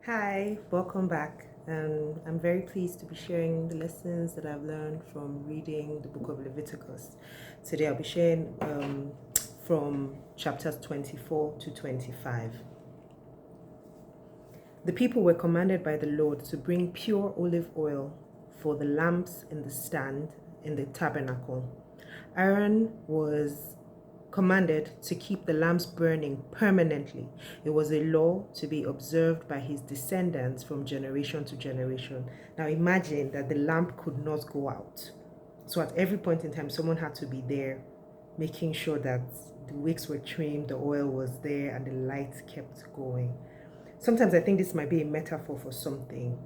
Hi, welcome back. I'm very pleased to be sharing the lessons that I've learned from reading the book of Leviticus. Today I'll be sharing from chapters 24 to 25. The people were commanded by the Lord to bring pure olive oil for the lamps in the stand in the tabernacle. Aaron was commanded to keep the lamps burning permanently. It was a law to be observed by his descendants from generation to generation. Now imagine that the lamp could not go out. So at every point in time, someone had to be there making sure that the wicks were trimmed, the oil was there, and the lights kept going. Sometimes I think this might be a metaphor for something,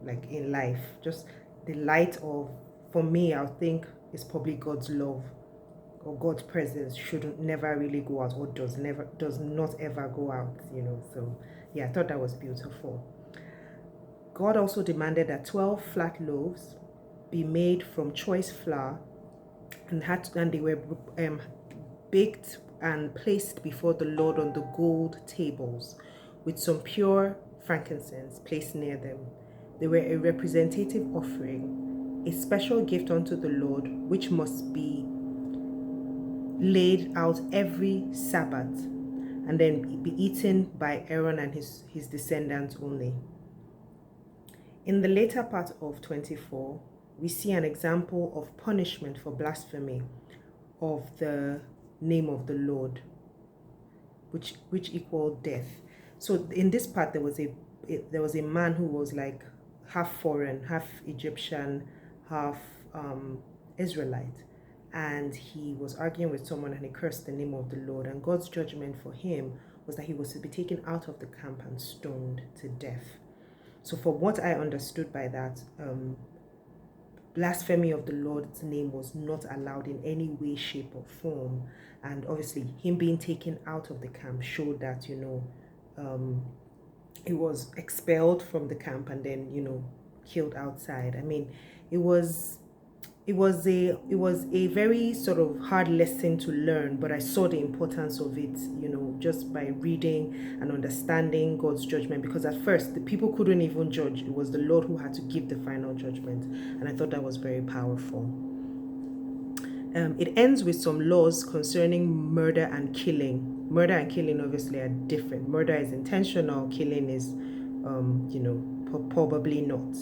like in life. Just the light of, for me, I think it's probably God's love or God's presence should never really go out, or does not ever go out. So yeah, I thought that was beautiful. God also demanded that 12 flat loaves be made from choice flour and they were baked and placed before the Lord on the gold tables with some pure frankincense placed near them. They were a representative offering, a special gift unto the Lord, which must be laid out every Sabbath and then be eaten by Aaron and his descendants only. In the later part of 24, we see an example of punishment for blasphemy of the name of the Lord, which equaled death. So in this part, there was a man who was like half foreign, half Egyptian, half Israelite, and he was arguing with someone and he cursed the name of the Lord, and God's judgment for him was that he was to be taken out of the camp and stoned to death. So from what I understood by that, blasphemy of the Lord's name was not allowed in any way, shape, or form. And obviously, him being taken out of the camp showed that, he was expelled from the camp and then, killed outside. I mean, it was a very sort of hard lesson to learn, but I saw the importance of it, just by reading and understanding God's judgment, because at first the people couldn't even judge. It was the Lord who had to give the final judgment, and I thought that was very powerful. It ends with some laws concerning murder and killing. Murder and killing obviously are different. Murder is intentional, killing is probably not.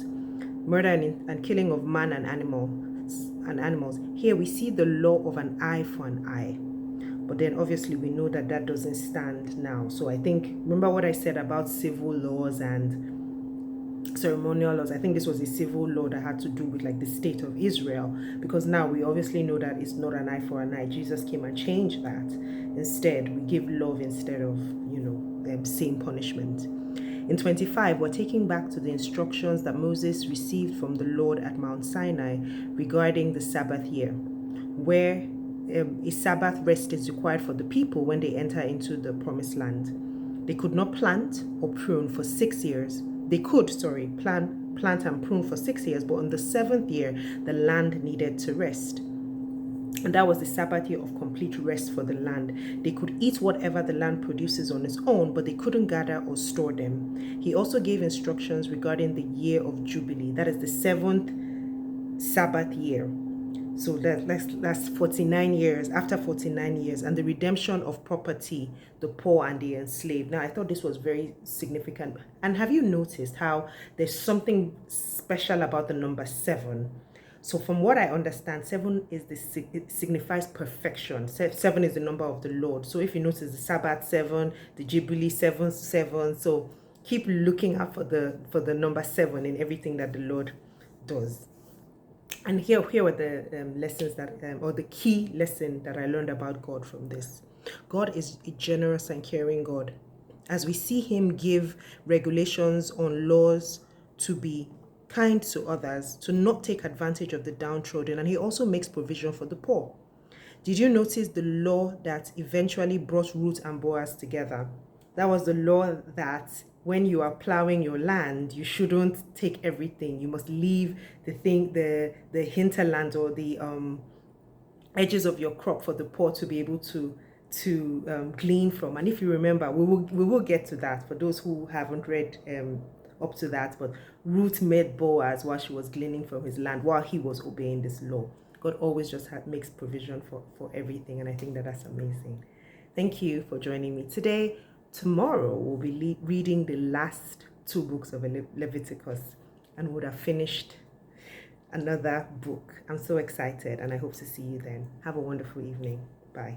Murder and killing of man and animals. Here we see the law of an eye for an eye. But then obviously we know that doesn't stand now. So I think, remember what I said about civil laws and ceremonial laws? I think this was a civil law that had to do with like the state of Israel, because now we obviously know that it's not an eye for an eye. Jesus came and changed that. Instead, we give love instead of, same punishment. In 25, we're taking back to the instructions that Moses received from the Lord at Mount Sinai regarding the Sabbath year, where a Sabbath rest is required for the people when they enter into the promised land. They could not plant or prune for 6 years. They could, plant and prune for 6 years, but on the 7th year, the land needed to rest. And that was the Sabbath year of complete rest for the land. They could eat whatever the land produces on its own, but they couldn't gather or store them. He also gave instructions regarding the year of Jubilee. That is the 7th Sabbath year. So that's 49 years, after 49 years, and the redemption of property, the poor and the enslaved. Now, I thought this was very significant. And have you noticed how there's something special about the number 7? So from what I understand, 7 it signifies perfection. 7 is the number of the Lord. So if you notice, the Sabbath 7, the Jubilee 7, 7. So keep looking out for the number 7 in everything that the Lord does. And here were the lessons or the key lesson that I learned about God from this. God is a generous and caring God. As we see him give regulations on laws to be kind to others, to not take advantage of the downtrodden, and he also makes provision for the poor. Did you notice the law that eventually brought Ruth and Boaz together? That was the law that when you are plowing your land, you shouldn't take everything. You must leave the hinterland or the edges of your crop for the poor to be able to to glean from. And if you remember, we will get to that for those who haven't read up to that. But Ruth met Boaz while she was gleaning from his land, while he was obeying this law. God always just makes provision for everything, and I think that that's amazing. Thank you for joining me today. Tomorrow we'll be reading the last two books of Leviticus, and would have finished another book. I'm so excited, and I hope to see you then. Have a wonderful evening. Bye.